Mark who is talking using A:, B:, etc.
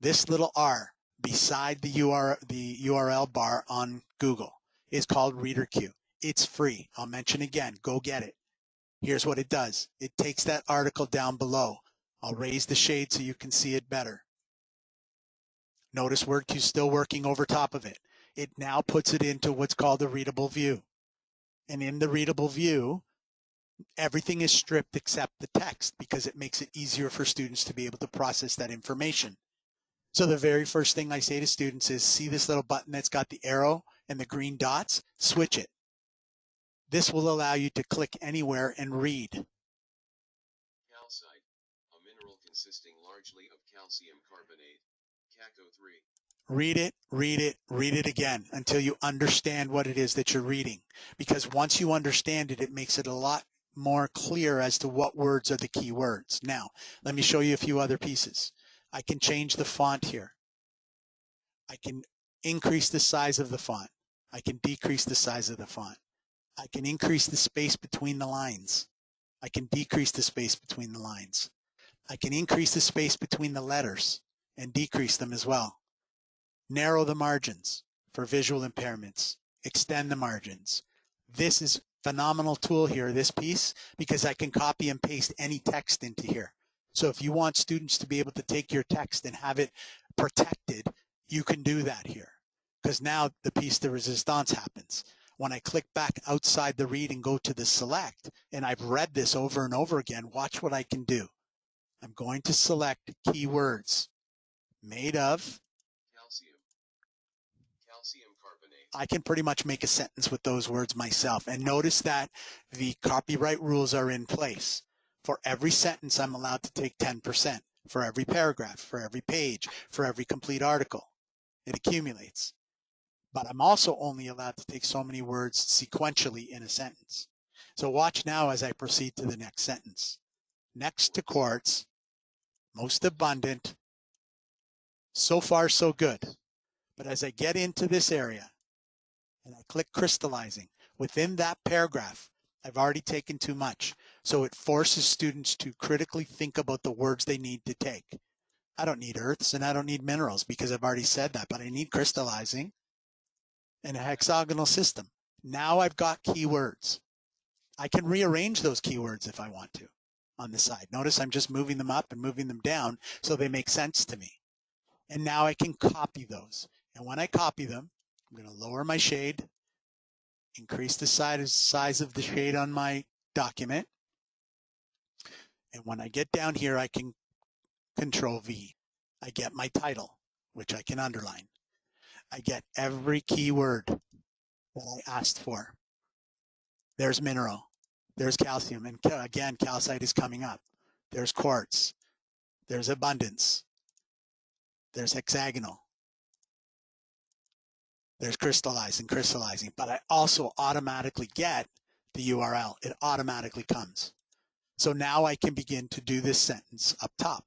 A: This little R beside the URL bar on Google is called ReaderQ. It's free. I'll mention again, go get it. Here's what it does. It takes that article down below. I'll raise the shade so you can see it better. Notice WordQ's still working over top of it. It now puts it into what's called the Readable View. And in the Readable View, everything is stripped except the text because it makes it easier for students to be able to process that information. So the very first thing I say to students is, see this little button that's got the arrow and the green dots? Switch it. This will allow you to click anywhere and read.
B: Calcite, a mineral consisting largely of calcium carbonate, CaCO3.
A: Read it, read it, read it again until you understand what it is that you're reading. Because once you understand it, it makes it a lot more clear as to what words are the key words. Now, let me show you a few other pieces. I can change the font here. I can increase the size of the font. I can decrease the size of the font. I can increase the space between the lines. I can decrease the space between the lines. I can increase the space between the letters and decrease them as well. Narrow the margins for visual impairments. Extend the margins. This is a phenomenal tool here, this piece, because I can copy and paste any text into here. So if you want students to be able to take your text and have it protected, you can do that here. Because now the piece de resistance happens. When I click back outside the read and go to the select, and I've read this over and over again, watch what I can do. I'm going to select keywords made of
B: Calcium carbonate.
A: I can pretty much make a sentence with those words myself. And notice that the copyright rules are in place. For every sentence, I'm allowed to take 10%. For every paragraph, for every page, for every complete article. It accumulates. But I'm also only allowed to take so many words sequentially in a sentence. So watch now as I proceed to the next sentence. Next to quartz, most abundant, so far so good. But as I get into this area and I click crystallizing, within that paragraph, I've already taken too much. So it forces students to critically think about the words they need to take. I don't need earths and I don't need minerals because I've already said that, but I need crystallizing and a hexagonal system. Now I've got keywords. I can rearrange those keywords if I want to on the side. Notice I'm just moving them up and moving them down so they make sense to me. And now I can copy those. And when I copy them, I'm going to lower my shade, increase the size of the shade on my document. And when I get down here, I can Control V. I get my title, which I can underline. I get every keyword that I asked for. There's mineral. There's calcium. And again, calcite is coming up. There's quartz. There's abundance. There's hexagonal. There's crystallizing. But I also automatically get the URL. It automatically comes. So now I can begin to do this sentence up top.